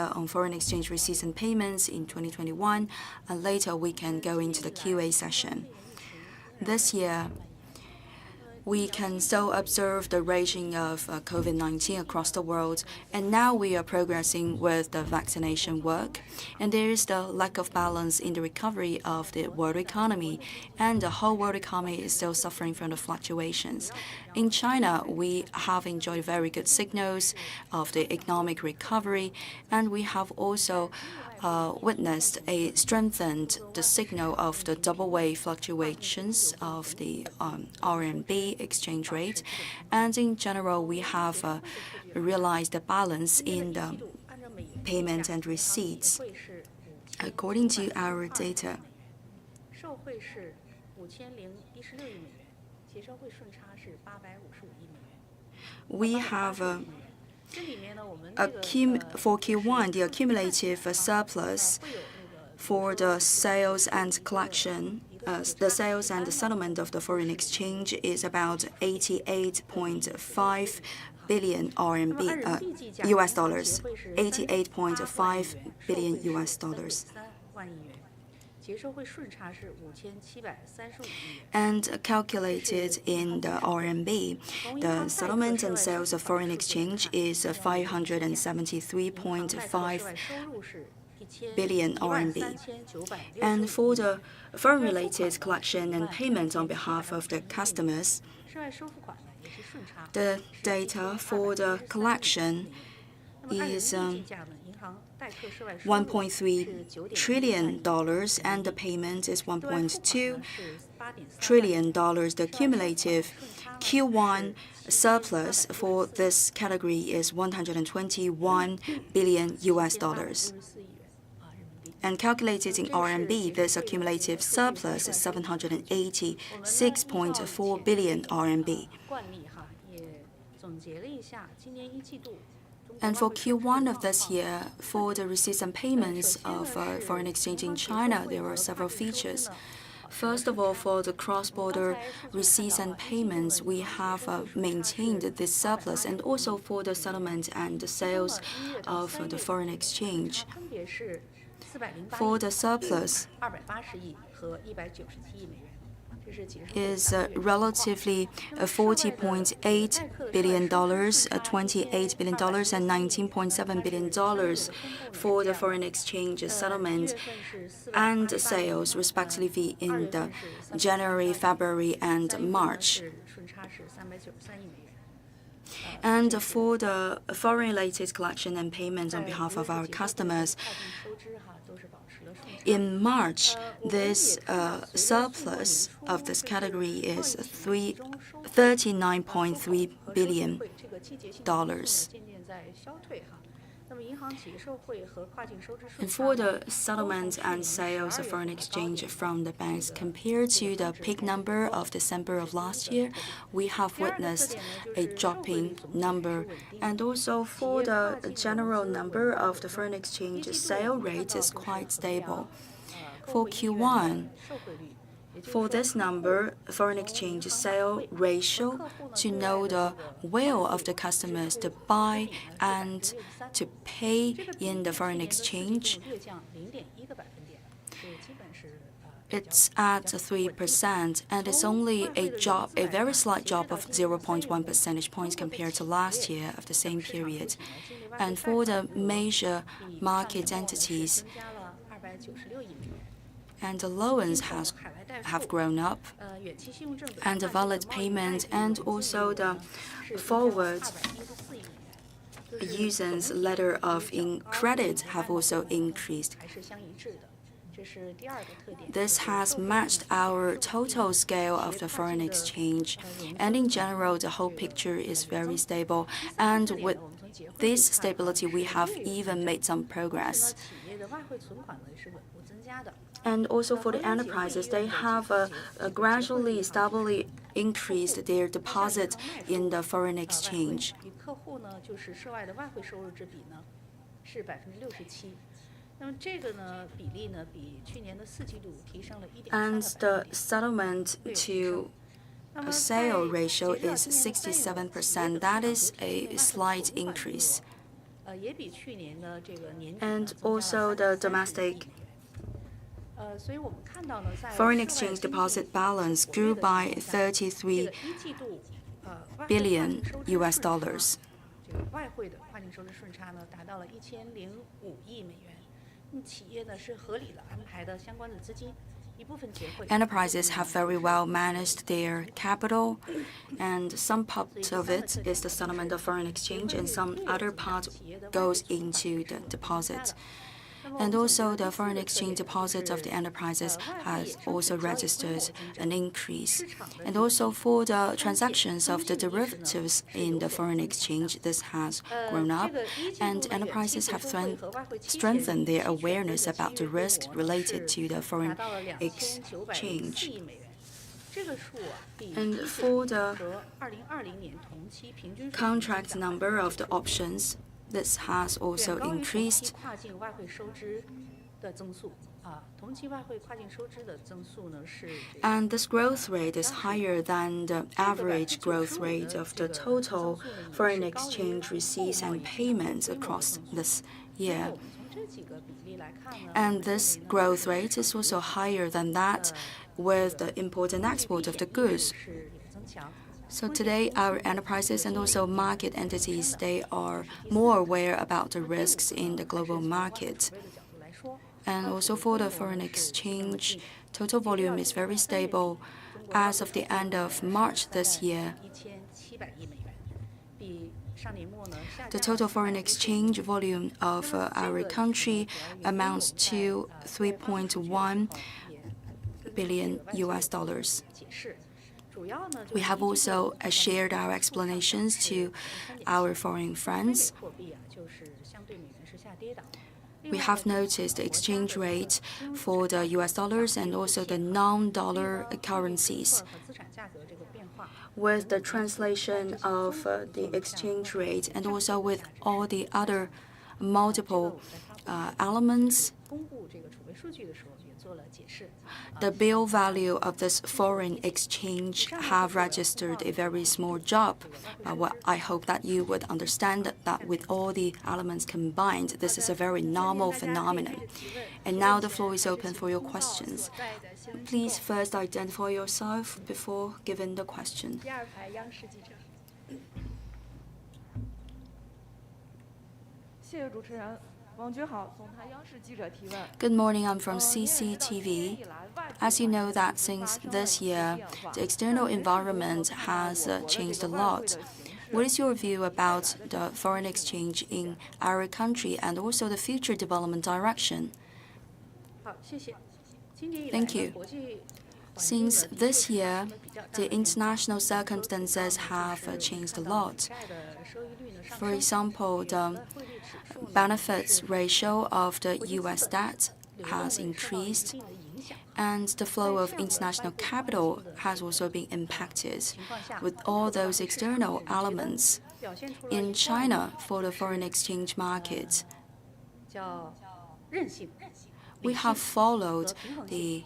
on foreign exchange receipts and payments in 2021, and later we can go into the QA session. This year, we can still observe the raging of COVID-19 across the world, and now we are progressing with the vaccination work. And there is the lack of balance in the recovery of the world economy, and the whole world economy is still suffering from the fluctuations. In China, we have enjoyed very good signals of the economic recovery, and we have also witnessed a strengthened the signal of the double wave fluctuations of the RMB exchange rate, and in general we have realized the balance in the payment and receipts. According to our data, we have for Q1, the accumulative surplus for the sales and collection, the sales and the settlement of the foreign exchange is about 88.5 billion RMB, US dollars, 88.5 billion US dollars. And calculated in the RMB, the settlement and sales of foreign exchange is 573.5 billion RMB. And for the foreign-related collection and payment on behalf of the customers, the data for the collection is $1.3 trillion, and the payment is $1.2 trillion. The cumulative Q1 surplus for this category is 121 billion US dollars. And calculated in RMB, this accumulative surplus is 786.4 billion RMB. And for Q1 of this year, for the receipts and payments of foreign exchange in China, there are several features. First of all, for the cross-border receipts and payments, we have maintained this surplus, and also for the settlement and the sales of the foreign exchange. For the surplus is relatively $40.8 billion, $28 billion, and $19.7 billion for the foreign exchange settlement and sales, respectively, in the January, February, and March. And for the foreign-related collection and payment on behalf of our customers, in March, this surplus of this category is $39.3 billion. And for the settlement and sales of foreign exchange from the banks, compared to the peak number of December of last year, we have witnessed a dropping number. And also for the general number of the foreign exchange sale rate is quite stable. For Q1, for this number, foreign exchange sale ratio, to know the will of the customers to buy and to pay in the foreign exchange, it's at 3%, and it's only a very slight drop of 0.1 percentage points compared to last year of the same period. And for the major market entities, and the loans have grown up, and the valid payment and also the forward usance letter of credit have also increased. This has matched our total scale of the foreign exchange, and in general, the whole picture is very stable. And with this stability, we have even made some progress. And also for the enterprises, they have gradually, stably increased their deposit in the foreign exchange. And the settlement to sale ratio is 67%. That is a slight increase. and also the domestic foreign exchange deposit balance grew by 33 billion US dollars. Enterprises have very well managed their capital, and some part of it is the settlement of foreign exchange, and some other part goes into the deposit. And also, the foreign exchange deposit of the enterprises has also registered an increase. And also, for the transactions of the derivatives in the foreign exchange, this has grown up, and enterprises have strengthened their awareness about the risks related to the foreign exchange. And for the contract number of the options, this has also increased. And this growth rate is higher than the average growth rate of the total foreign exchange receipts and payments across this year. And this growth rate is also higher than that with the import and export of the goods. So today, our enterprises and also market entities, they are more aware about the risks in the global market. And also for the foreign exchange, total volume is very stable. As of the end of March this year, the total foreign exchange volume of our country amounts to 3.1 billion US dollars. We have also shared our explanations to our foreign friends. We have noticed the exchange rate for the US dollars and also the non-dollar currencies. With the translation of the exchange rate and also with all the other multiple elements, the bill value of this foreign exchange have registered a very small drop. I hope that you would understand that with all the elements combined, this is a very normal phenomenon. And now the floor is open for your questions. Please first identify yourself before giving the question. Good morning, I'm from CCTV. As you know that since this year, the external environment has changed a lot. What is your view about the foreign exchange in our country and also the future development direction? Thank you. Since this year, the international circumstances have changed a lot. For example, the benefits ratio of the US debt has increased, and the flow of international capital has also been impacted. With all those external elements, in China, for the foreign exchange market, we have followed the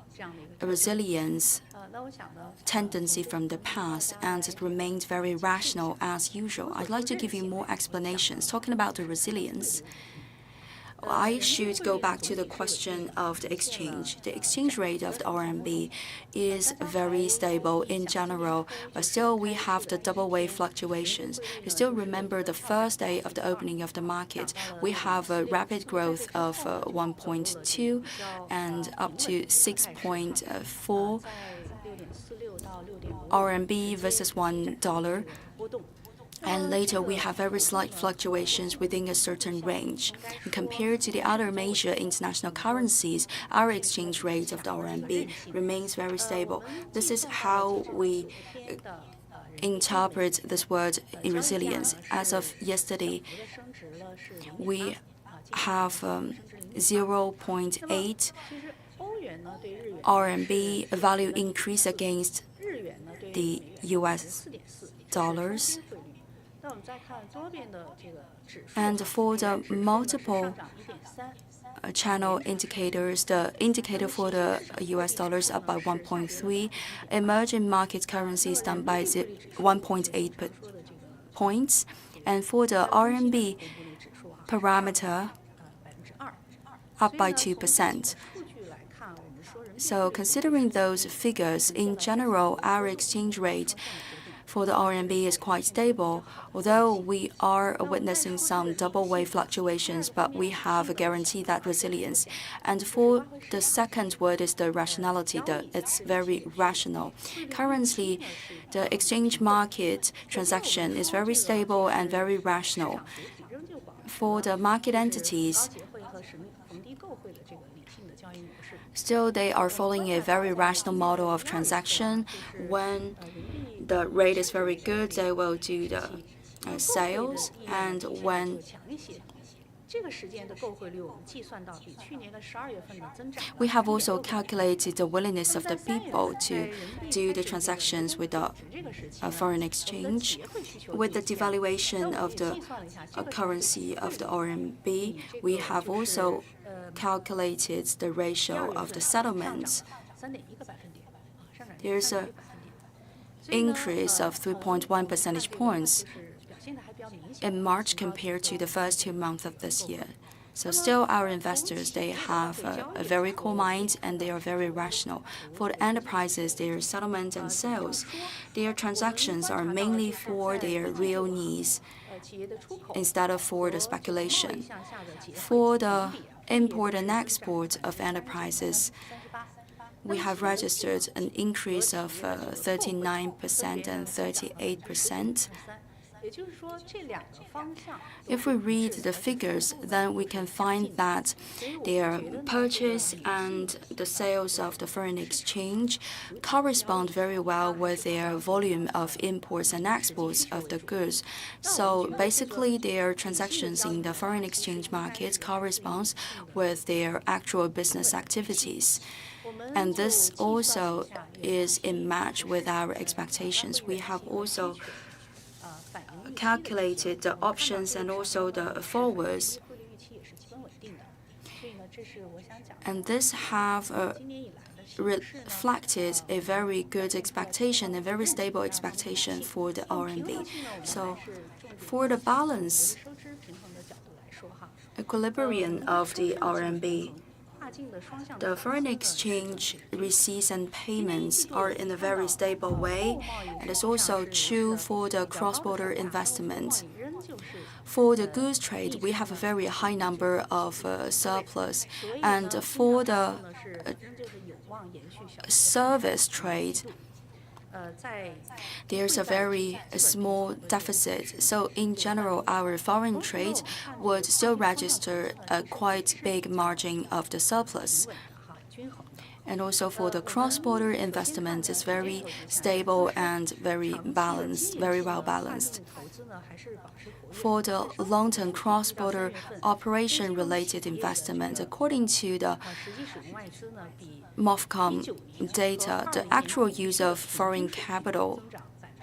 resilience tendency from the past, and it remained very rational as usual. I'd like to give you more explanations. Talking about the resilience, I should go back to the question of the exchange. The exchange rate of the RMB is very stable in general, but still we have the double wave fluctuations. You still remember the first day of the opening of the market, we have a rapid growth of 1.2 and up to 6.4 RMB versus $1. And later we have very slight fluctuations within a certain range. And compared to the other major international currencies, our exchange rate of the RMB remains very stable. This is how we interpret this word resilience. As of yesterday, we have 0.8 RMB value increase against the US dollars. And for the multiple channel indicators, the indicator for the US dollars up by 1.3, emerging market currencies down by 1.8 points, and for the RMB parameter up by 2%. So considering those figures, in general, our exchange rate for the RMB is quite stable, although we are witnessing some double wave fluctuations, but we have a guarantee that resilience. And for the second word is the rationality. It's very rational. Currently, the exchange market transaction is very stable and very rational. For the market entities, still they are following a very rational model of transaction. When the rate is very good, they will do the sales, and when we have also calculated the willingness of the people to do the transactions with the foreign exchange. With the devaluation of the currency of the RMB, we have also calculated the ratio of the settlements. There's an increase of 3.1 percentage points in March compared to the first 2 months of this year. So still our investors, they have a very cool mind and they are very rational. For the enterprises, their settlement and sales, their transactions are mainly for their real needs instead of for the speculation. For the import and export of enterprises, we have registered an increase of 39% and 38%. If we read the figures, then we can find that their purchase and the sales of the foreign exchange correspond very well with their volume of imports and exports of the goods. So basically, their transactions in the foreign exchange market corresponds with their actual business activities. And this also is in match with our expectations. We have also calculated the options and also the forwards. And this have reflected a very good expectation, a very stable expectation for the RMB. So for the balance equilibrium of the RMB, the foreign exchange receipts and payments are in a very stable way, and it's also true for the cross-border investment. For the goods trade, we have a very high number of surplus, and for the service trade, there's a very small deficit. So in general, our foreign trade would still register a quite big margin of the surplus. And also for the cross-border investment, it's very stable and very balanced, very well balanced. For the long-term cross-border operation-related investment, according to the MOFCOM data, the actual use of foreign capital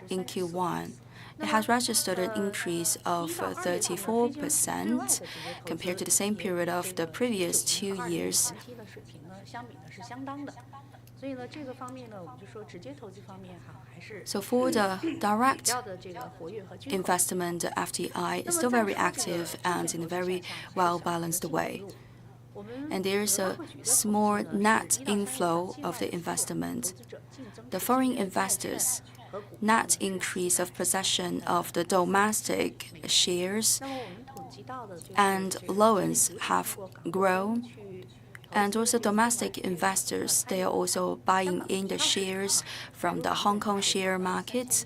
in Q1, it has registered an increase of 34% compared to the same period of the previous 2 years. So for the direct investment, the FDI is still very active and in a very well-balanced way. And there is a small net inflow of the investment. The foreign investors' net increase of possession of the domestic shares and loans have grown. And also domestic investors, they are also buying in the shares from the Hong Kong share market.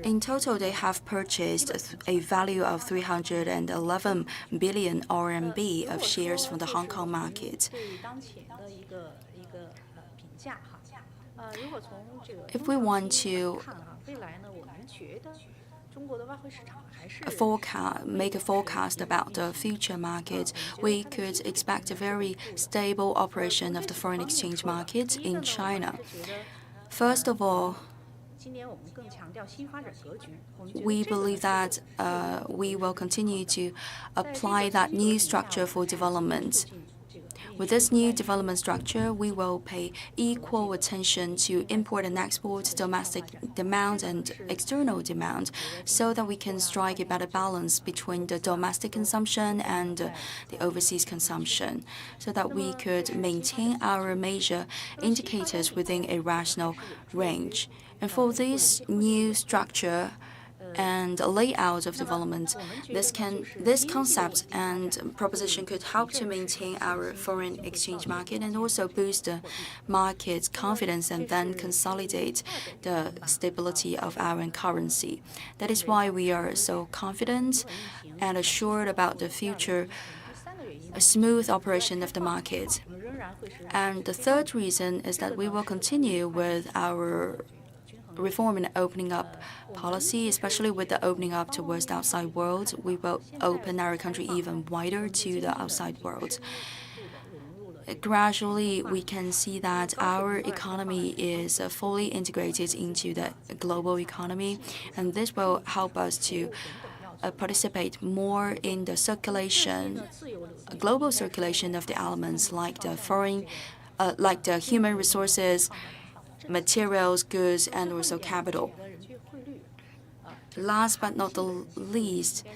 In total, they have purchased a value of 311 billion RMB of shares from the Hong Kong market. If we want to make a forecast about the future market, we could expect a very stable operation of the foreign exchange market in China. First of all, we believe that we will continue to apply that new structure for development. With this new development structure, we will pay equal attention to import and export, domestic demand and external demand, so that we can strike a better balance between the domestic consumption and the overseas consumption, so that we could maintain our major indicators within a rational range. And for this new structure and layout of development, this concept and proposition could help to maintain our foreign exchange market and also boost the market's confidence and then consolidate the stability of our currency. That is why we are so confident and assured about the future smooth operation of the market. And the third reason is that we will continue with our reform and opening up policy, especially with the opening up towards the outside world. We will open our country even wider to the outside world. Gradually, we can see that our economy is fully integrated into the global economy, and this will help us to participate more in the circulation, global circulation of the elements like the human resources, materials, goods, and also capital. Last but not the least,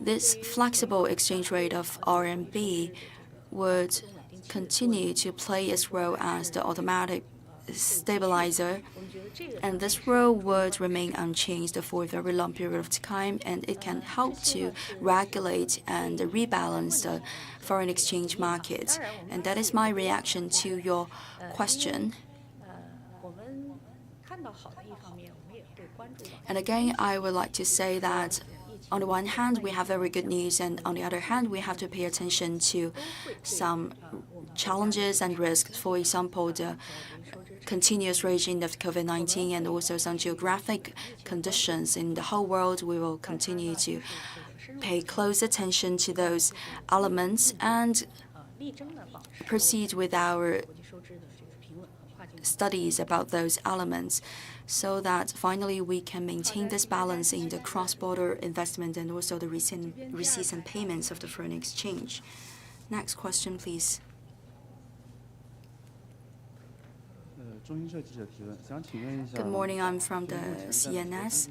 this flexible exchange rate of RMB would continue to play its role as the automatic stabilizer, and this role would remain unchanged for a very long period of time, and it can help to regulate and rebalance the foreign exchange market. And that is my reaction to your question. And again, I would like to say that on the one hand, we have very good news, and on the other hand, we have to pay attention to some challenges and risks. For example, the continuous raging of COVID-19 and also some geographic conditions in the whole world. We will continue to pay close attention to those elements and proceed with our studies about those elements, so that finally we can maintain this balance in the cross-border investment and also the receipts and payments of the foreign exchange. Next question, please. Good morning, I'm from the CNS.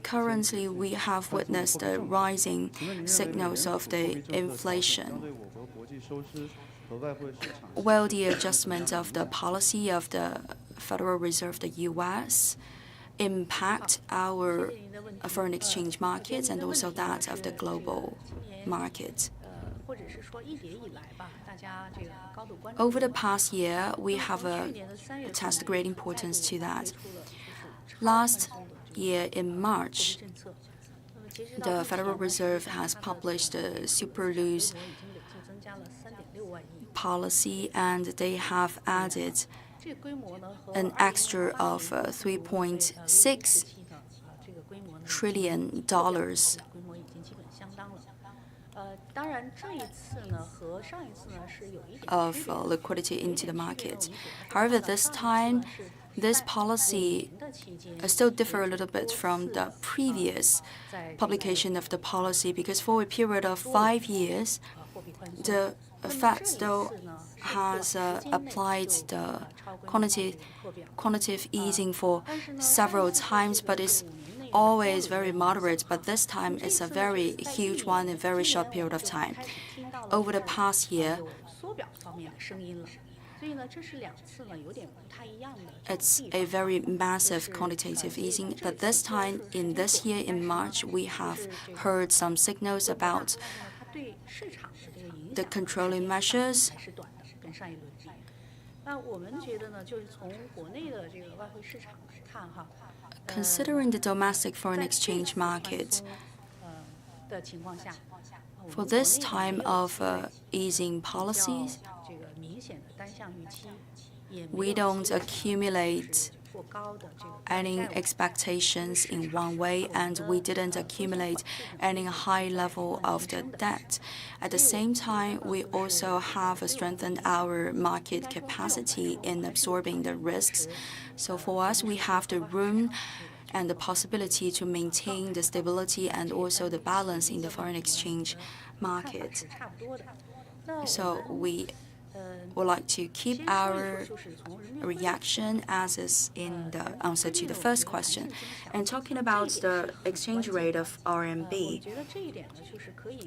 Currently, we have witnessed the rising signals of the inflation. Will the adjustment of the policy of the Federal Reserve, the U.S., impact our foreign exchange markets and also that of the global market? Over the past year, we have attached great importance to that. Last year in March, the Federal Reserve has published the super loose policy, and they have added an extra of $3.6 trillion of liquidity into the market. However, this time, this policy still differs a little bit from the previous publication of the policy, because for a period of 5 years, the Fed still has applied the quantitative easing for several times, but it's always very moderate. But this time, it's a very huge one in a very short period of time. Over the past year, it's a very massive quantitative easing, but this time, in this year, in March, we have heard some signals about the controlling measures. Considering the domestic foreign exchange market, for this time of easing policies, we don't accumulate any expectations in one way, and we didn't accumulate any high level of the debt. At the same time, we also have strengthened our market capacity in absorbing the risks. So for us, we have the room and the possibility to maintain the stability and also the balance in the foreign exchange market. So we would like to keep our reaction as is in the answer to the first question. And talking about the exchange rate of RMB,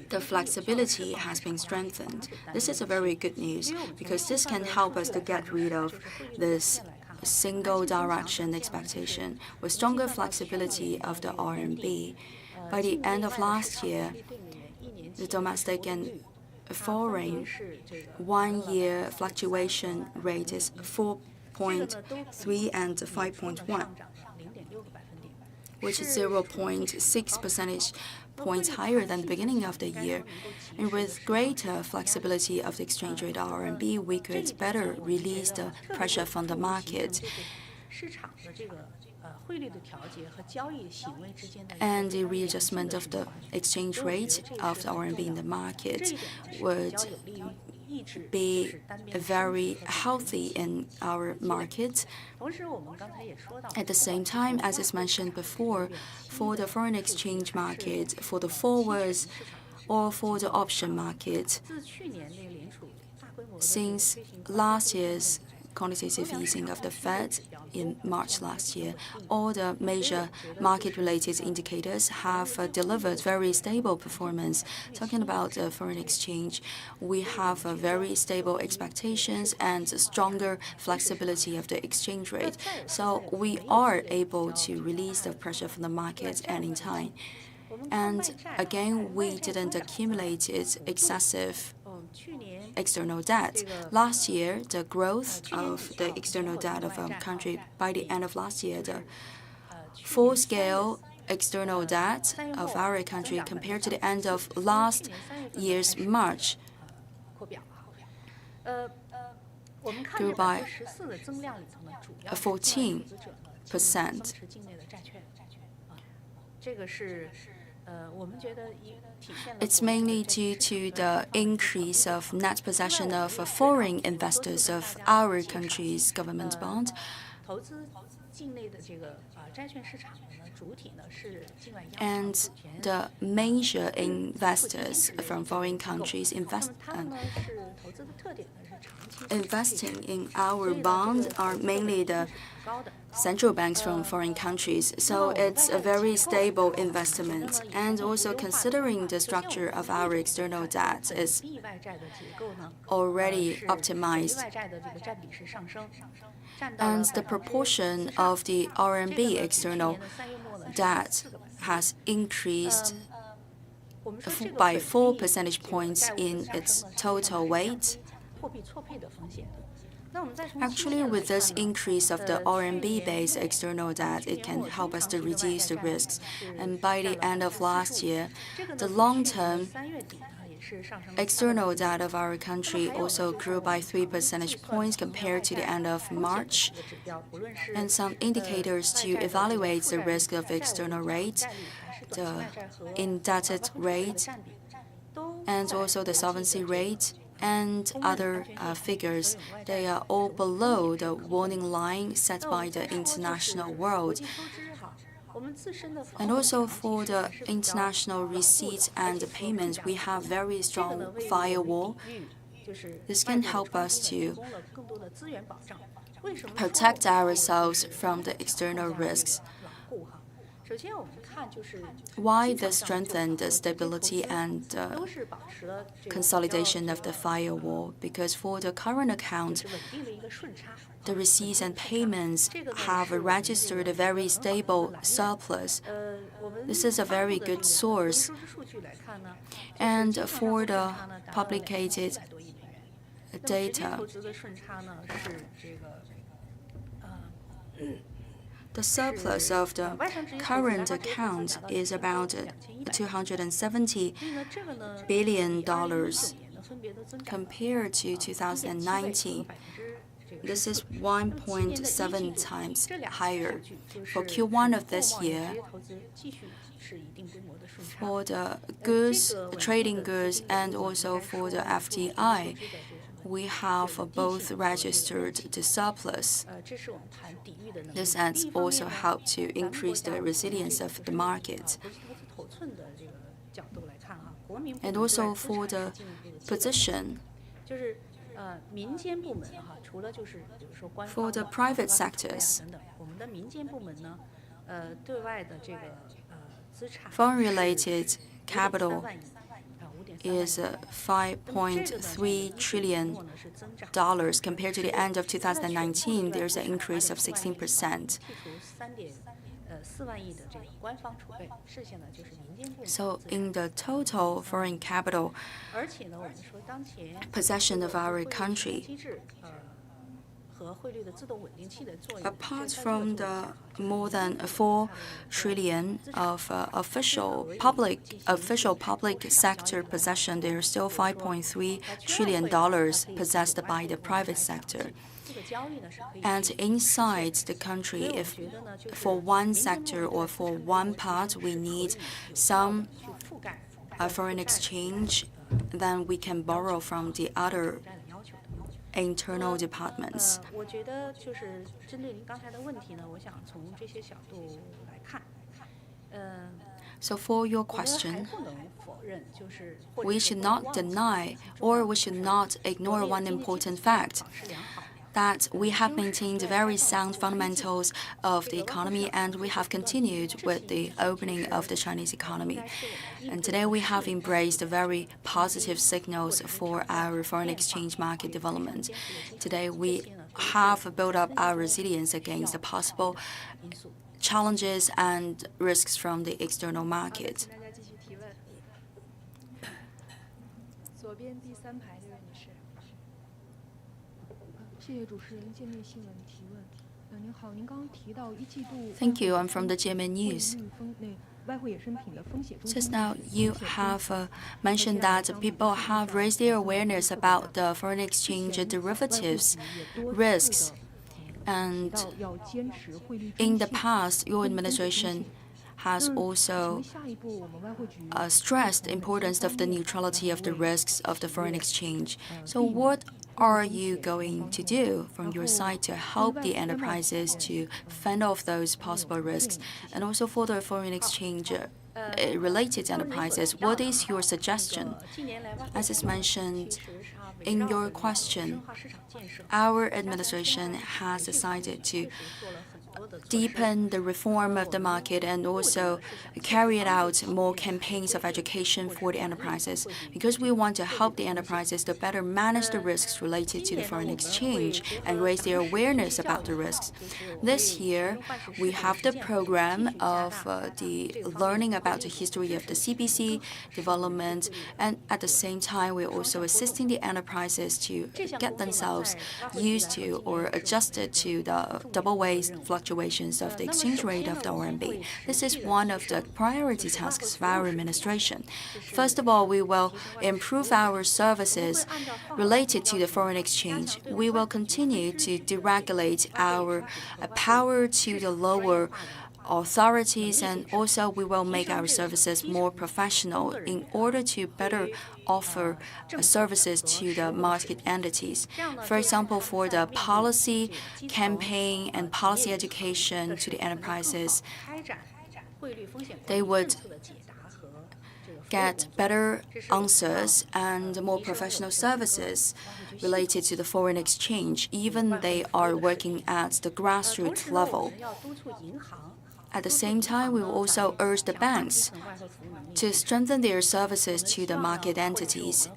the flexibility has been strengthened. This is a very good news because this can help us to get rid of this single direction expectation. With stronger flexibility of the RMB, by the end of last year, the domestic and foreign one-year fluctuation rate is 4.3 and 5.1, which is 0.6 percentage points higher than the beginning of the year. And with greater flexibility of the exchange rate of RMB, we could better release the pressure from the market. And the readjustment of the exchange rate of the RMB in the market would be very healthy in our market. At the same time, as is mentioned before, for the foreign exchange market, for the forwards or for the option market, since last year's quantitative easing of the Fed in March last year, all the major market-related indicators have delivered very stable performance. Talking about foreign exchange, we have very stable expectations and stronger flexibility of the exchange rate. So we are able to release the pressure from the market anytime. And again, we didn't accumulate excessive external debt. Last year, the growth of the external debt of a country by the end of last year, the full-scale external debt of our country compared to the end of last year's March grew by 14%. It's mainly due to the increase of net possession of foreign investors of our country's government bond. And the major investors from foreign countries investing in our bond are mainly the central banks from foreign countries. So it's a very stable investment. And also considering the structure of our external debt is already optimized. And the proportion of the RMB external debt has increased by 4 percentage points in its total weight. Actually, with this increase of the RMB-based external debt, it can help us to reduce the risks. And by the end of last year, the long-term external debt of our country also grew by 3 percentage points compared to the end of March. And some indicators to evaluate the risk of external rate, the indebted rate, and also the solvency rate, and other figures, they are all below the warning line set by the international world. And also for the international receipts and the payments, we have very strong firewall. This can help us to protect ourselves from the external risks. Why the strengthen the stability and consolidation of the firewall? Because for the current account, the receipts and payments have registered a very stable surplus. This is a very good source. And for the publicated data, the surplus of the current account is about $270 billion compared to 2019. This is 1.7 times higher. For Q1 of this year, for the goods, trading goods, and also for the FDI, we have both registered the surplus. This has also helped to increase the resilience of the market. And also for the position, for the private sectors, foreign-related capital is $5.3 trillion. Compared to the end of 2019, there's an increase of 16%. So in the total foreign capital possession of our country, apart from the more than 4 trillion of official public sector possession, there is still $5.3 trillion possessed by the private sector. And inside the country, if for one sector or for one part we need some foreign exchange, then we can borrow from the other internal departments. So for your question, we should not deny or we should not ignore one important fact, that we have maintained very sound fundamentals of the economy and we have continued with the opening of the Chinese economy. And today we have embraced very positive signals for our foreign exchange market development. Today we have built up our resilience against the possible challenges and risks from the external market. Thank you. I'm from the GMA News. Just now, you have mentioned that people have raised their awareness about the foreign exchange derivatives risks. And in the past, your administration has also stressed the importance of the neutrality of the risks of the foreign exchange. So what are you going to do from your side to help the enterprises to fend off those possible risks? And also for the foreign exchange related enterprises, what is your suggestion? As is mentioned in your question, our administration has decided to deepen the reform of the market and also carry out more campaigns of education for the enterprises, because we want to help the enterprises to better manage the risks related to the foreign exchange and raise their awareness about the risks. This year, we have the program of the learning about the history of the CBC development, and at the same time, we're also assisting the enterprises to get themselves used to or adjusted to the double ways fluctuations of the exchange rate of the RMB. This is one of the priority tasks of our administration. First of all, we will improve our services related to the foreign exchange. We will continue to deregulate our power to the lower authorities, and also we will make our services more professional in order to better offer services to the market entities. For example, for the policy campaign and policy education to the enterprises, they would get better answers and more professional services related to the foreign exchange, even they are working at the grassroots level. At the same time, we will also urge the banks to strengthen their services to the market entities.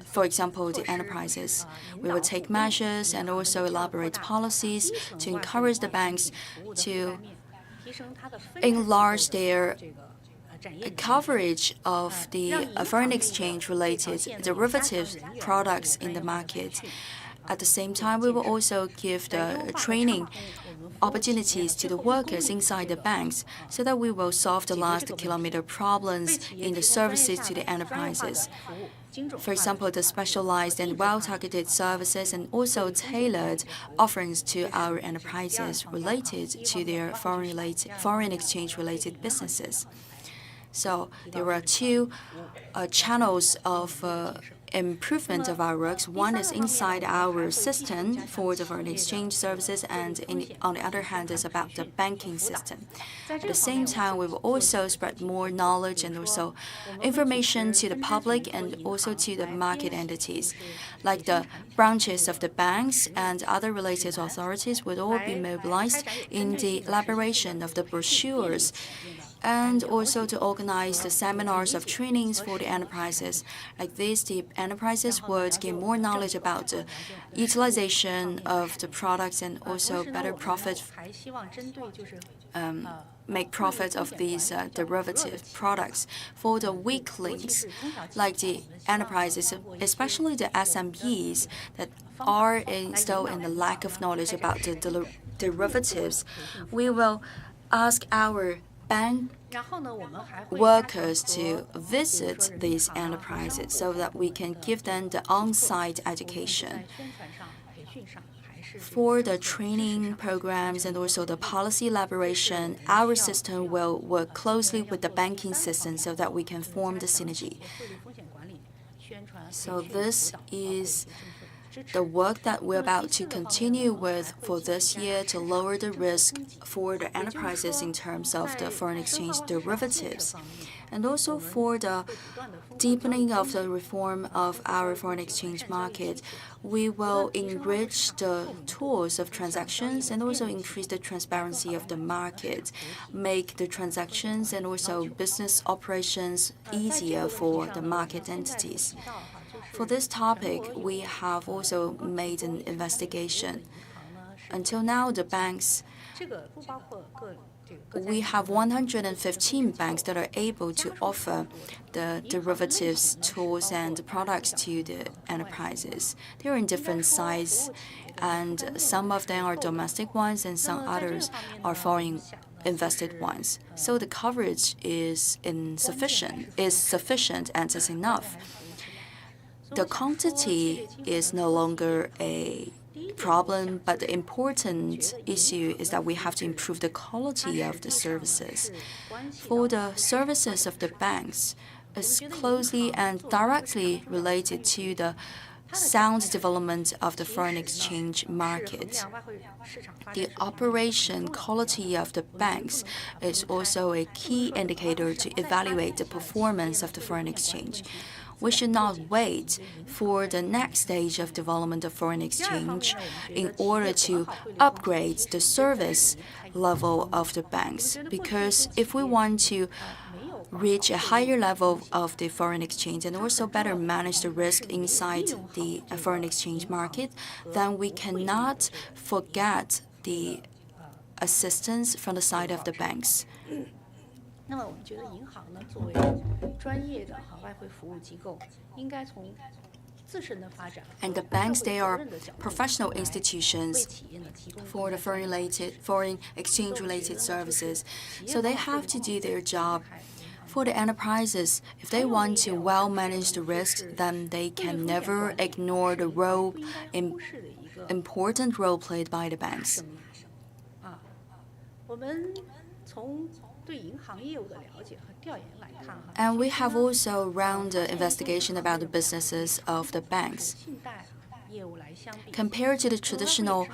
For example, the enterprises. We will take measures and also elaborate policies to encourage the banks to enlarge their coverage of the foreign exchange-related derivative products in the market. At the same time, we will also give the training opportunities to the workers inside the banks so that we will solve the last kilometer problems in the services to the enterprises. For example, the specialized and well-targeted services and also tailored offerings to our enterprises related to their foreign exchange-related businesses. So there are two channels of improvement of our works. One is inside our system for the foreign exchange services, and on the other hand is about the banking system. At the same time, we will also spread more knowledge and also information to the public and also to the market entities, like the branches of the banks and other related authorities would all be mobilized in the elaboration of the brochures, and also to organize the seminars of trainings for the enterprises. Like this, the enterprises would gain more knowledge about the utilization of the products and also better make profit of these derivative products. For the weak links, like the enterprises, especially the SMEs that are still in the lack of knowledge about the derivatives, we will ask our bank workers to visit these enterprises so that we can give them the on-site education. For the training programs and also the policy elaboration, our system will work closely with the banking system so that we can form the synergy. So this is the work that we're about to continue with for this year to lower the risk for the enterprises in terms of the foreign exchange derivatives. And also for the deepening of the reform of our foreign exchange market, we will enrich the tools of transactions and also increase the transparency of the market, make the transactions and also business operations easier for the market entities. For this topic, we have also made an investigation. Until now, the banks, we have 115 banks that are able to offer the derivatives tools and products to the enterprises. They are in different sizes, and some of them are domestic ones and some others are foreign invested ones. So the coverage is sufficient and is enough. The quantity is no longer a problem, but the important issue is that we have to improve the quality of the services. For the services of the banks, is closely and directly related to the sound development of the foreign exchange market. The operation quality of the banks is also a key indicator to evaluate the performance of the foreign exchange. We should not wait for the next stage of development of foreign exchange in order to upgrade the service level of the banks. Because if we want to reach a higher level of the foreign exchange and also better manage the risk inside the foreign exchange market, then we cannot forget the assistance from the side of the banks. And the banks, they are professional institutions for the foreign exchange-related services, so they have to do their job. For the enterprises, if they want to well manage the risks, then they can never ignore the important role played by the banks. And we have also run the investigation about the businesses of the banks. Compared to the traditional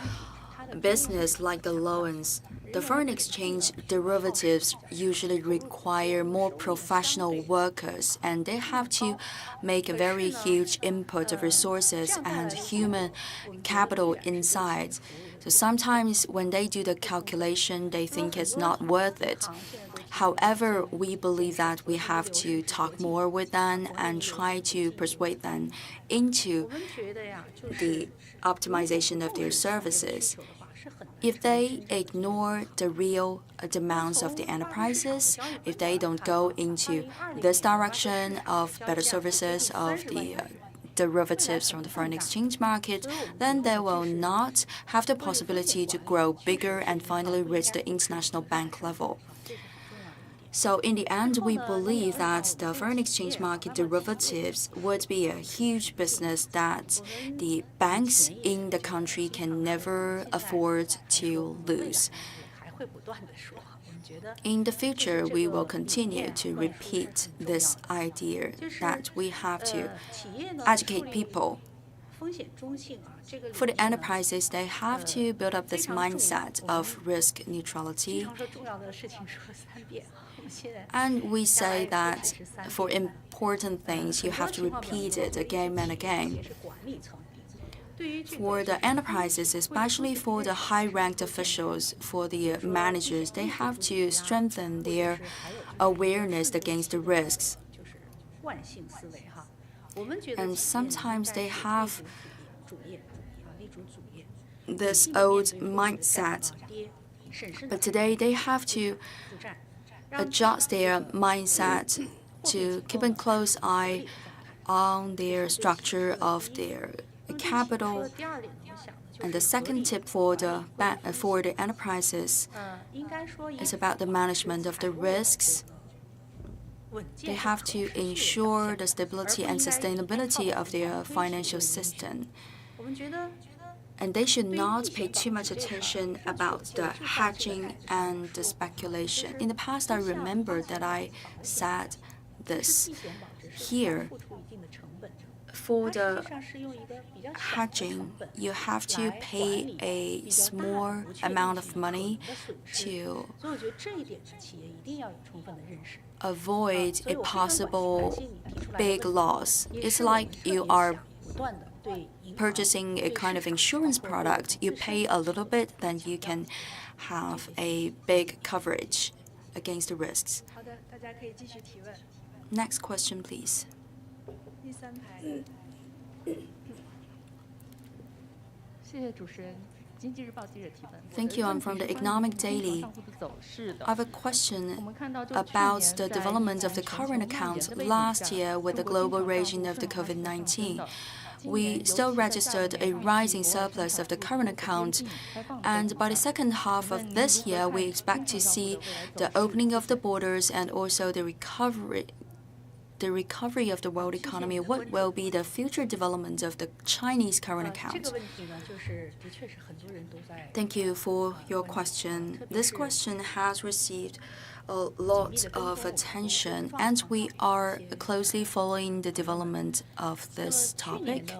business like the loans, the foreign exchange derivatives usually require more professional workers, and they have to make a very huge input of resources and human capital inside. So sometimes when they do the calculation, they think it's not worth it. However, we believe that we have to talk more with them and try to persuade them into the optimization of their services. If they ignore the real demands of the enterprises, if they don't go into this direction of better services of the derivatives from the foreign exchange market, then they will not have the possibility to grow bigger and finally reach the international bank level. So in the end, we believe that the foreign exchange market derivatives would be a huge business that the banks in the country can never afford to lose. In the future, we will continue to repeat this idea that we have to educate people. For the enterprises, they have to build up this mindset of risk neutrality. And we say that for important things, you have to repeat it again and again. For the enterprises, especially for the high-ranked officials, for the managers, they have to strengthen their awareness against the risks. And sometimes they have this old mindset, but today they have to adjust their mindset to keep a close eye on their structure of their capital. And the second tip for the enterprises is about the management of the risks. They have to ensure the stability and sustainability of their financial system. And they should not pay too much attention about the hedging and the speculation. In the past, I remember that I said this here. For the hedging, you have to pay a small amount of money to avoid a possible big loss. It's like you are purchasing a kind of insurance product. You pay a little bit, then you can have a big coverage against the risks. Next question, please. Thank you. I'm from the Economic Daily. I have a question about the development of the current account. Last year, with the global raging of the COVID-19, we still registered a rising surplus of the current account. And by the second half of this year, we expect to see the opening of the borders and also the recovery of the world economy. What will be the future development of the Chinese current account? Thank you for your question. This question has received a lot of attention, and we are closely following the development of this topic.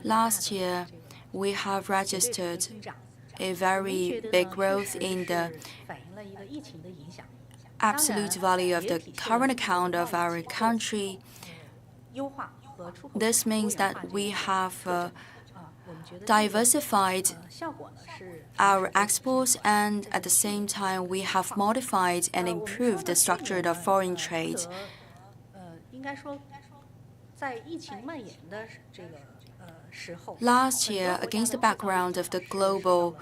Last year, we have registered a very big growth in the absolute value of the current account of our country. This means that we have diversified our exports, and at the same time we have modified and improved the structure of foreign trade. Last year, against the background of the global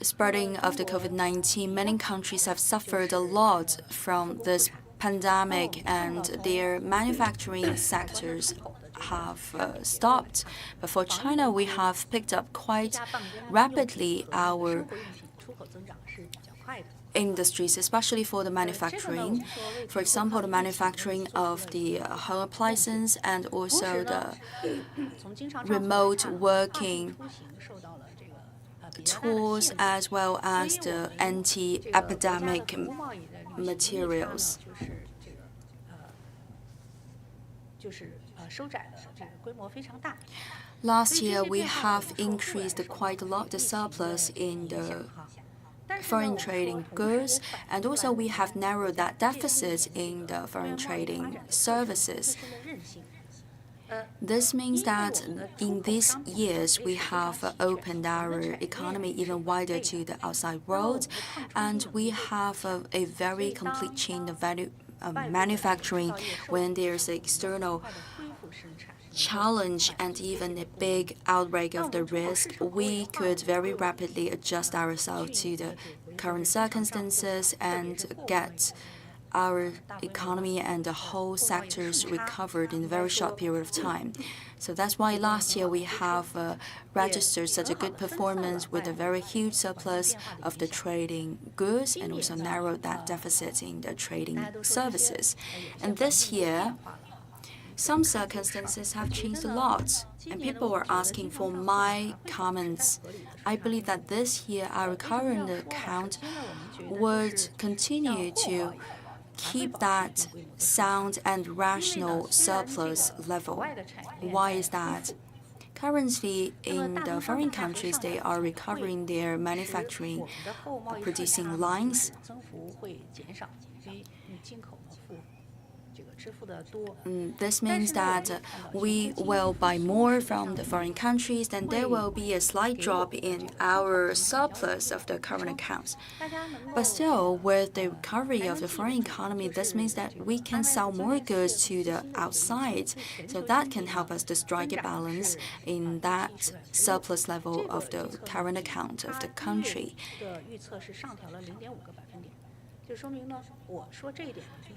spreading of the COVID-19, many countries have suffered a lot from this pandemic, and their manufacturing sectors have stopped. But for China, we have picked up quite rapidly our industries, especially for the manufacturing. For example, the manufacturing of the home appliances and also the remote working tools, as well as the anti-epidemic materials. Last year, we have increased quite a lot the surplus in the foreign trading goods, and also we have narrowed that deficit in the foreign trading services. This means that in these years, we have opened our economy even wider to the outside world, and we have a very complete chain of manufacturing. When there's an external challenge and even a big outbreak of the risk, we could very rapidly adjust ourselves to the current circumstances and get our economy and the whole sectors recovered in a very short period of time. So that's why last year we have registered such a good performance with a very huge surplus of the trading goods, and also narrowed that deficit in the trading services. And this year, some circumstances have changed a lot, and people are asking for my comments. I believe that this year our current account would continue to keep that sound and rational surplus level. Why is that? Currently, in the foreign countries, they are recovering their manufacturing producing lines. This means that we will buy more from the foreign countries, then there will be a slight drop in our surplus of the current accounts. But still, with the recovery of the foreign economy, this means that we can sell more goods to the outside. So that can help us to strike a balance in that surplus level of the current account of the country.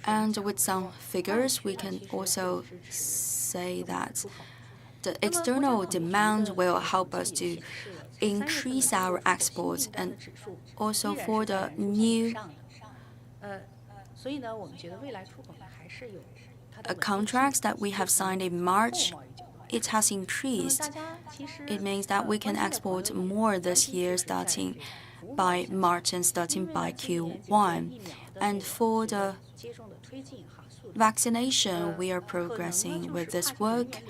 And with some figures, we can also say that the external demand will help us to increase our exports, and also for the new contracts that we have signed in March, it has increased. It means that we can export more this year starting by March and starting by Q1. And for the vaccination, we are progressing with this work.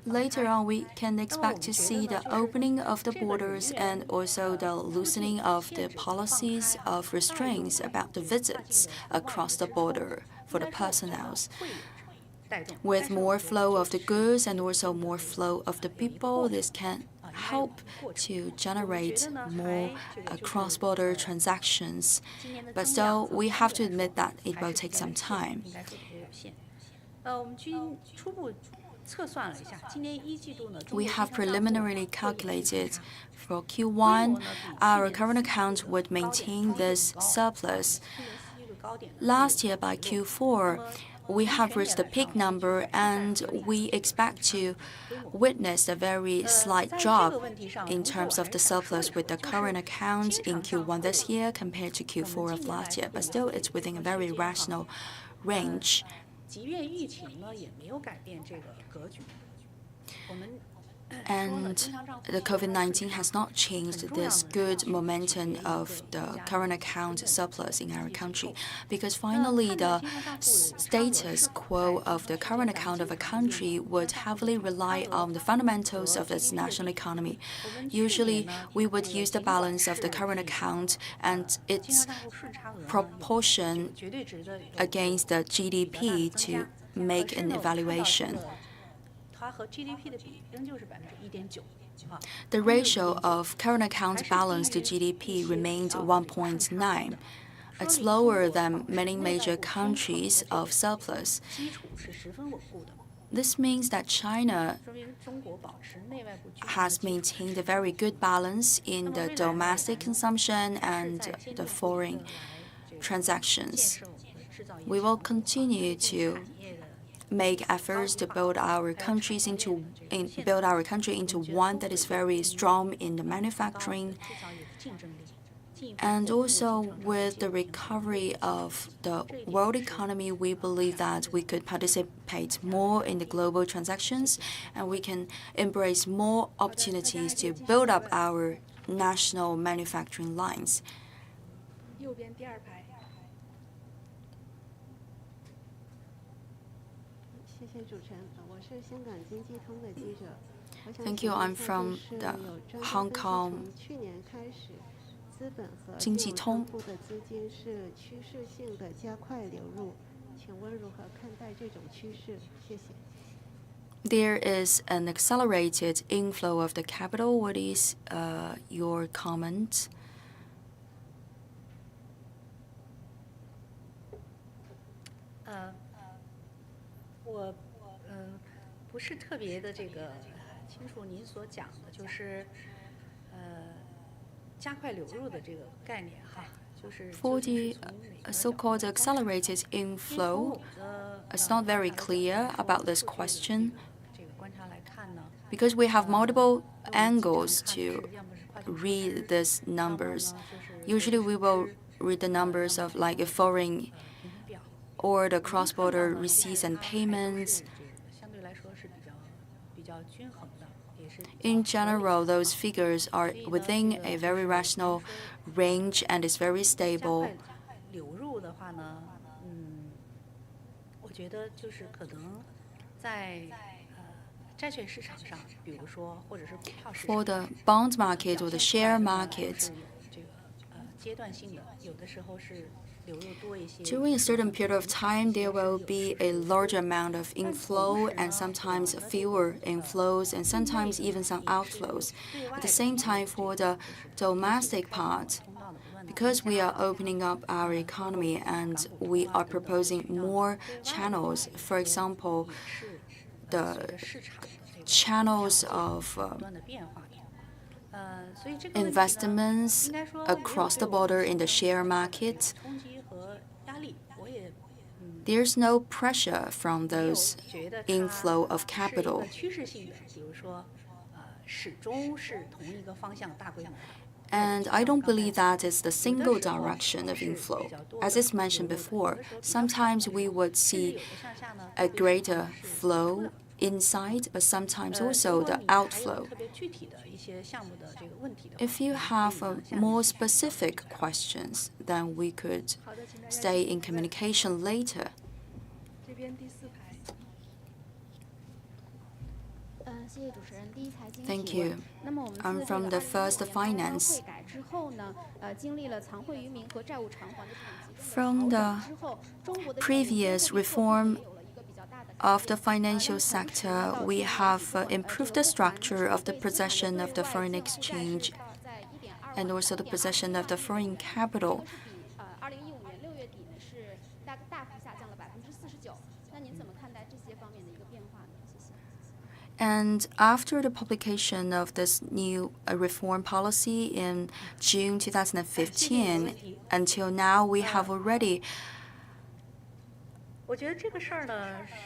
Later on, we can expect to see the opening of the borders and also the loosening of the policies of restraints about the visits across the border for the personnel. With more flow of the goods and also more flow of the people, this can help to generate more cross-border transactions. But still, we have to admit that it will take some time. We have preliminarily calculated for Q1, our current account would maintain this surplus. Last year, by Q4, we have reached the peak number, and we expect to witness a very slight drop in terms of the surplus with the current account in Q1 this year compared to Q4 of last year. But still, it's within a very rational range. And the COVID-19 has not changed this good momentum of the current account surplus in our country, because finally the status quo of the current account of a country would heavily rely on the fundamentals of its national economy. Usually, we would use the balance of the current account and its proportion against the GDP to make an evaluation. The ratio of current account balance to GDP remained 1.9. It's lower than many major countries of surplus. This means that China has maintained a very good balance in the domestic consumption and the foreign transactions. We will continue to make efforts to build our country into one that is very strong in the manufacturing. And also with the recovery of the world economy, we believe that we could participate more in the global transactions, and we can embrace more opportunities to build up our national manufacturing lines. Thank you. I'm from the Hong Kong 经济通. There is an accelerated inflow of the capital. What is your comment? For the so-called accelerated inflow, it's not very clear about this question, because we have multiple angles to read these numbers. Usually we will read the numbers of like a foreign or the cross-border receipts and payments. In general, those figures are within a very rational range and is very stable. For the bond market or the share market, during a certain period of time, there will be a larger amount of inflow and sometimes fewer inflows and sometimes even some outflows. At the same time, for the domestic part, because we are opening up our economy and we are proposing more channels, for example, the channels of investments across the border in the share market, there's no pressure from those inflow of capital. And I don't believe that is the single direction of inflow. As is mentioned before, sometimes we would see a greater flow inside, but sometimes also the outflow. If you have more specific questions, then we could stay in communication later. Thank you. I'm from the First Finance. From the previous reform of the financial sector, we have improved the structure of the possession of the foreign exchange and also the possession of the foreign capital. And after the publication of this new reform policy in June 2015, until now, we have already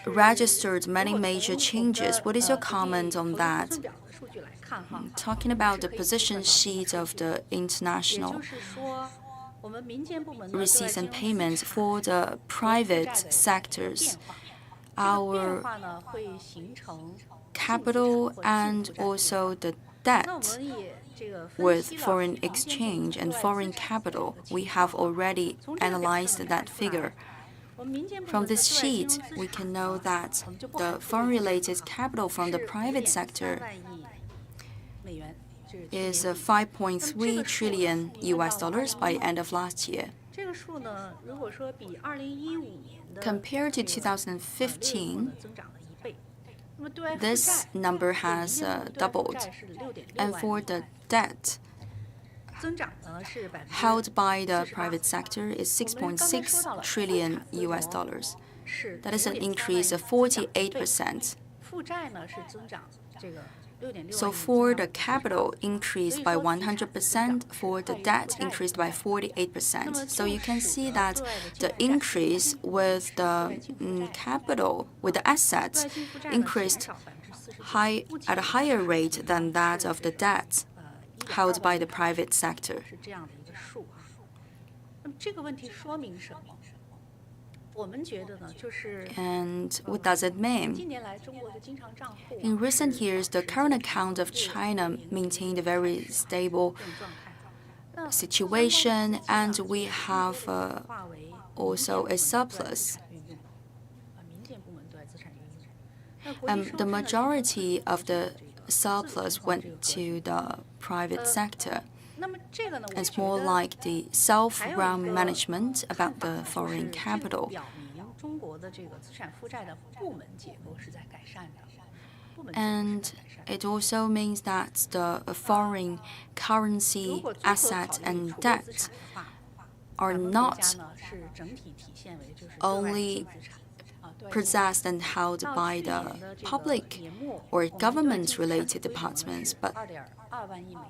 registered many major changes. What is your comment on that? Talking about the position sheet of the international receipts and payments for the private sectors, our capital and also the debt with foreign exchange and foreign capital, we have already analyzed that figure. From this sheet, we can know that the foreign-related capital from the private sector is $5.3 trillion by end of last year. Compared to 2015, this number has doubled. And for the debt held by the private sector is $6.6 trillion. That is an increase of 48%. So for the capital increased by 100%, for the debt increased by 48%. So you can see that the increase with the capital, with the assets, increased at a higher rate than that of the debt held by the private sector. And what does it mean? In recent years, the current account of China maintained a very stable situation, and we have also a surplus. The majority of the surplus went to the private sector. It's more like the self-run management about the foreign capital. And it also means that the foreign currency asset and debt are not only possessed and held by the public or government-related departments, but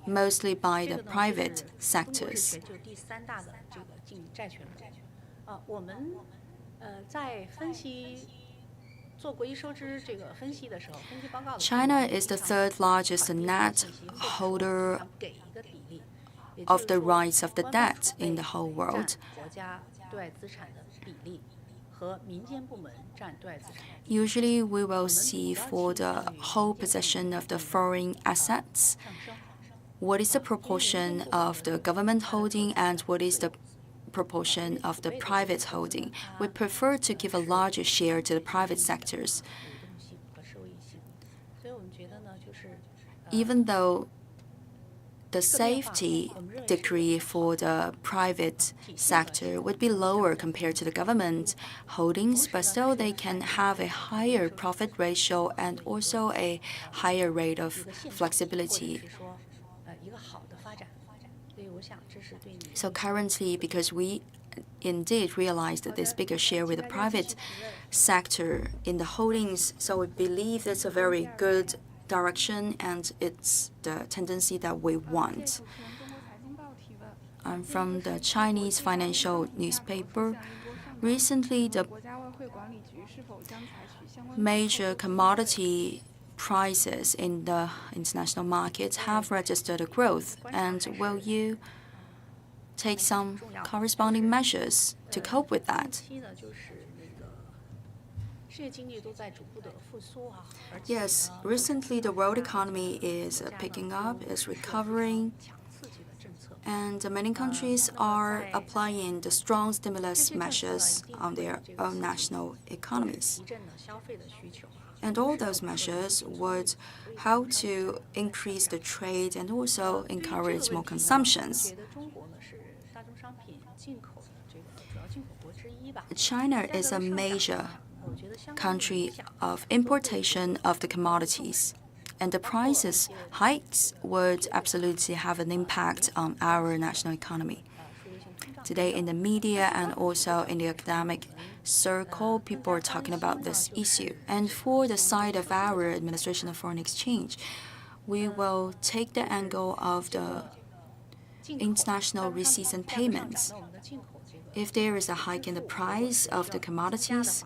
mostly by the private sectors. China is the third largest net holder of the rights of the debt in the whole world. Usually, we will see for the whole possession of the foreign assets, what is the proportion of the government holding and what is the proportion of the private holding. We prefer to give a larger share to the private sectors. Even though the safety degree for the private sector would be lower compared to the government holdings, but still they can have a higher profit ratio and also a higher rate of flexibility. So currently, because we indeed realized that there's bigger share with the private sector in the holdings, so we believe that's a very good direction and it's the tendency that we want. I'm from the Chinese financial newspaper. Recently, the major commodity prices in the international markets have registered a growth, and will you take some corresponding measures to cope with that? Yes, recently the world economy is picking up, is recovering, and many countries are applying the strong stimulus measures on their own national economies. And all those measures would help to increase the trade and also encourage more consumptions. China is a major country of importation of the commodities, and the prices hikes would absolutely have an impact on our national economy. Today in the media and also in the academic circle, people are talking about this issue. And for the side of our Administration of Foreign Exchange, we will take the angle of the international receipts and payments. If there is a hike in the price of the commodities,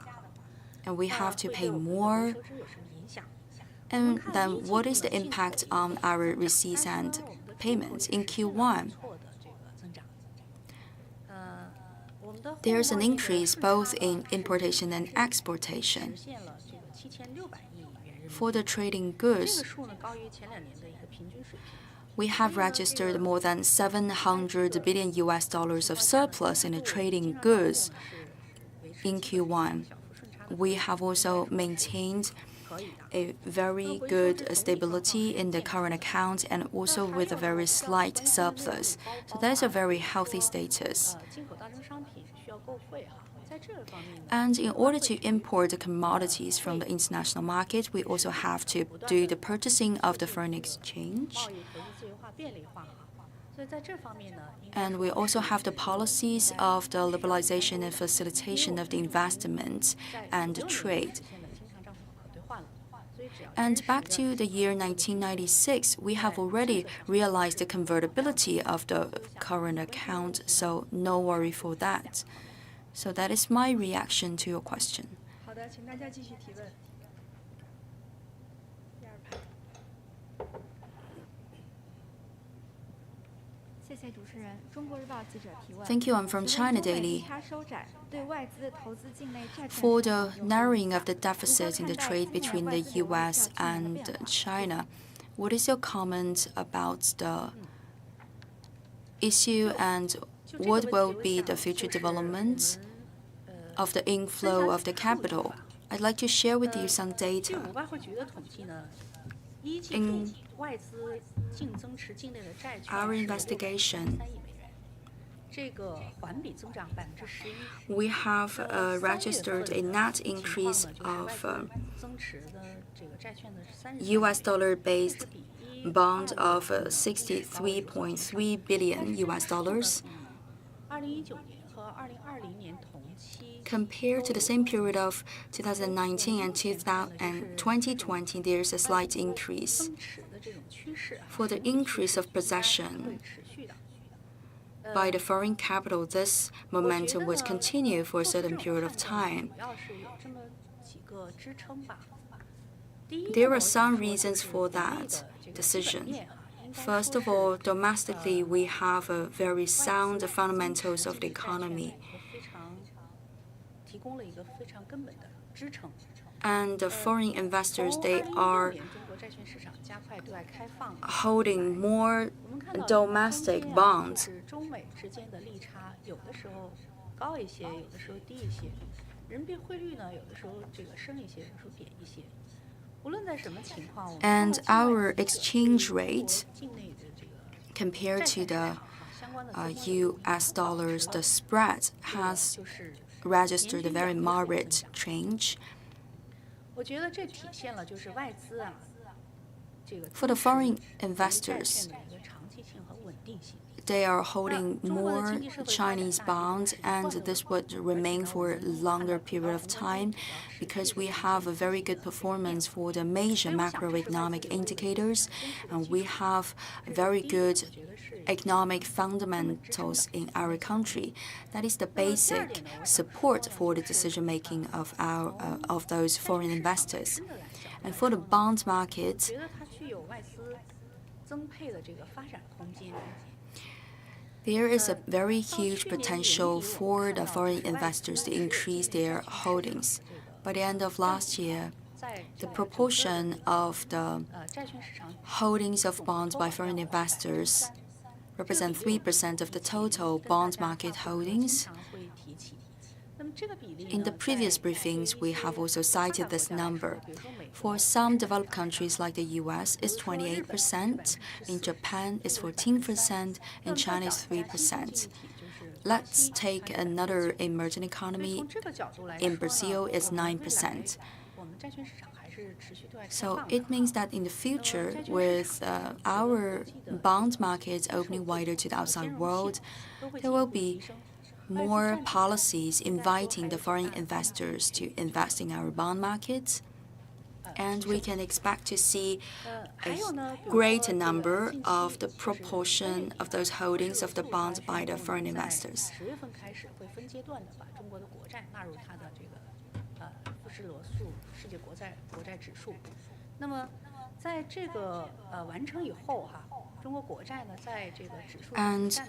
and we have to pay more, and then what is the impact on our receipts and payments? In Q1, there's an increase both in importation and exportation. For the trading goods, we have registered more than $700 billion of surplus in the trading goods in Q1. We have also maintained a very good stability in the current account and also with a very slight surplus. So that is a very healthy status. And in order to import the commodities from the international market, we also have to do the purchasing of the foreign exchange. And we also have the policies of the liberalization and facilitation of the investment and the trade. And back to the year 1996, we have already realized the convertibility of the current account, so no worry for that. So that is my reaction to your question. Thank you. I'm from China Daily. For the narrowing of the deficit in the trade between the U.S. and China, what is your comment about the issue and what will be the future development of the inflow of the capital? I'd like to share with you some data. In our investigation, we have registered a net increase of US dollar-based bond of $63.3 billion US dollars. Compared to the same period of 2019 and 2020, there's a slight increase. For the increase of possession by the foreign capital, this momentum would continue for a certain period of time. There are some reasons for that decision. First of all, domestically, we have a very sound fundamentals of the economy. And the foreign investors, they are holding more domestic bonds. And our exchange rate compared to the US dollars, the spread has registered a very moderate change. For the foreign investors, they are holding more Chinese bonds, and this would remain for a longer period of time because we have a very good performance for the major macroeconomic indicators, and we have very good economic fundamentals in our country. That is the basic support for the decision-making of those foreign investors. And for the bond market, there is a very huge potential for the foreign investors to increase their holdings. By the end of last year, the proportion of the holdings of bonds by foreign investors represent 3% of the total bond market holdings. In the previous briefings, we have also cited this number. For some developed countries like the US, it's 28%, in Japan, it's 14%, in China, it's 3%. Let's take another emerging economy. In Brazil, it's 9%. So it means that in the future, with our bond markets opening wider to the outside world, there will be more policies inviting the foreign investors to invest in our bond markets, and we can expect to see a greater number of the proportion of those holdings of the bonds by the foreign investors. And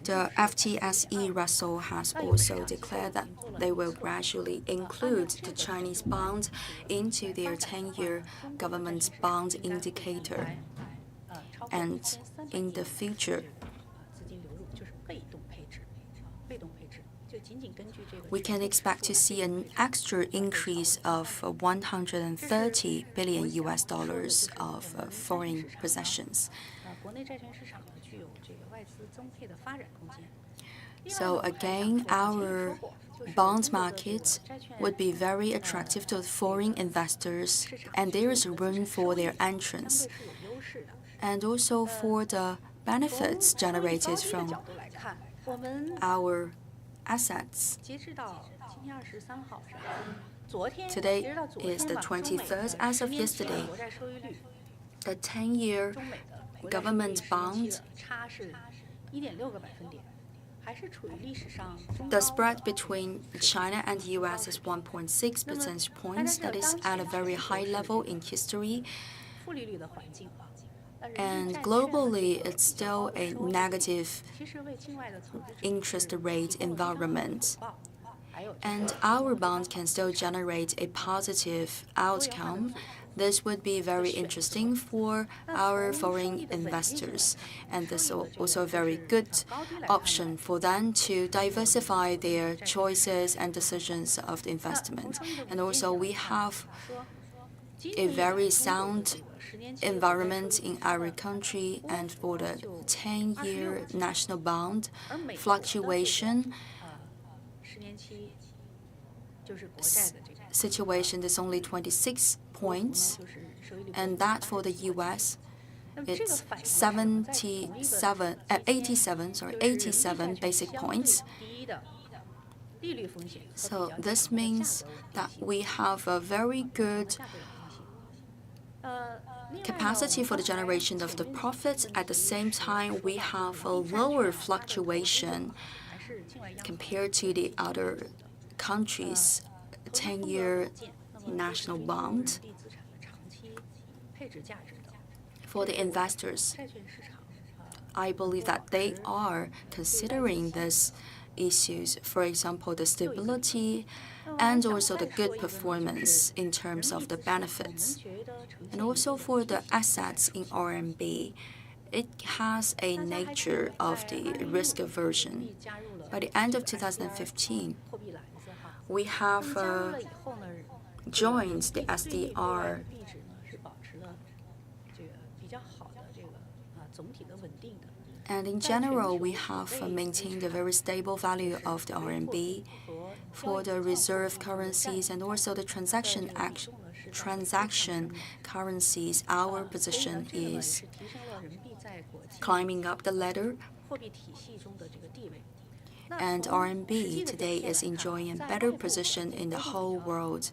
the FTSE Russell has also declared that they will gradually include the Chinese bonds into their 10-year government bond indicator. And in the future, we can expect to see an extra increase of 130 billion US dollars of foreign possessions. So again, our bond market would be very attractive to foreign investors, and there is room for their entrance. And also for the benefits generated from our assets. Today is the 23rd. As of yesterday, the 10-year government bond, the spread between China and the US is 1.6 percentage points. That is at a very high level in history. And globally, it's still a negative interest rate environment. And our bond can still generate a positive outcome. This would be very interesting for our foreign investors. And this is also a very good option for them to diversify their choices and decisions of the investment. And also, we have a very sound environment in our country, and for the 10-year national bond fluctuation situation is only 26 points, and that for the US it's 87 basic points. So this means that we have a very good capacity for the generation of the profits. At the same time, we have a lower fluctuation compared to the other countries' 10-year national bond. For the investors, I believe that they are considering this issues, for example, the stability and also the good performance in terms of the benefits. And also for the assets in RMB, it has a nature of the risk aversion. By the end of 2015, we have joined the SDR. And in general, we have maintained a very stable value of the RMB for the reserve currencies and also the transaction currencies. Our position is climbing up the ladder. And RMB today is enjoying a better position in the whole world.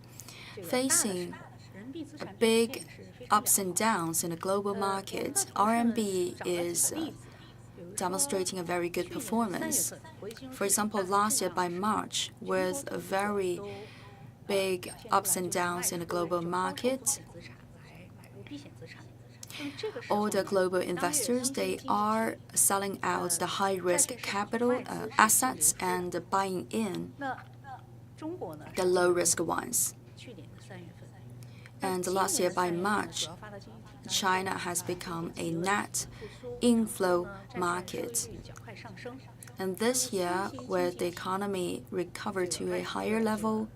Facing a big ups and downs in the global market, RMB is demonstrating a very good performance. For example, last year by March, with a very big ups and downs in the global market, all the global investors, they are selling out the high-risk capital assets and buying in the low-risk ones. And last year by March, China has become a net inflow market. And this year, with the economy recovered to a higher level,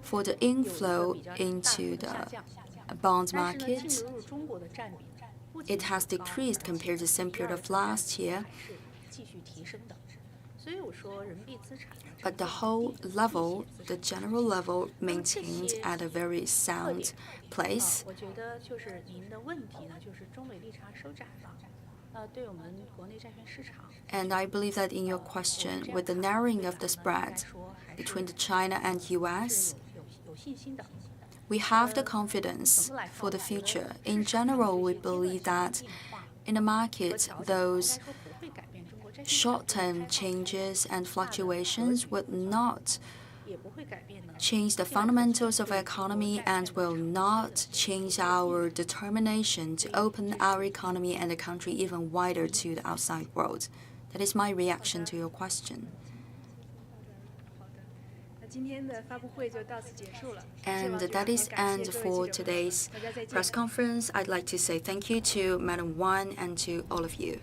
for the inflow into the bond market, it has decreased compared to the same period of last year. But the whole level, the general level, maintained at a very sound place. And I believe that in your question, with the narrowing of the spread between China and US, we have the confidence for the future. In general, we believe that in the market, those short-term changes and fluctuations would not change the fundamentals of our economy and will not change our determination to open our economy and the country even wider to the outside world. That is my reaction to your question. And that is end for today's press conference. I'd like to say thank you to Madam Wang and to all of you.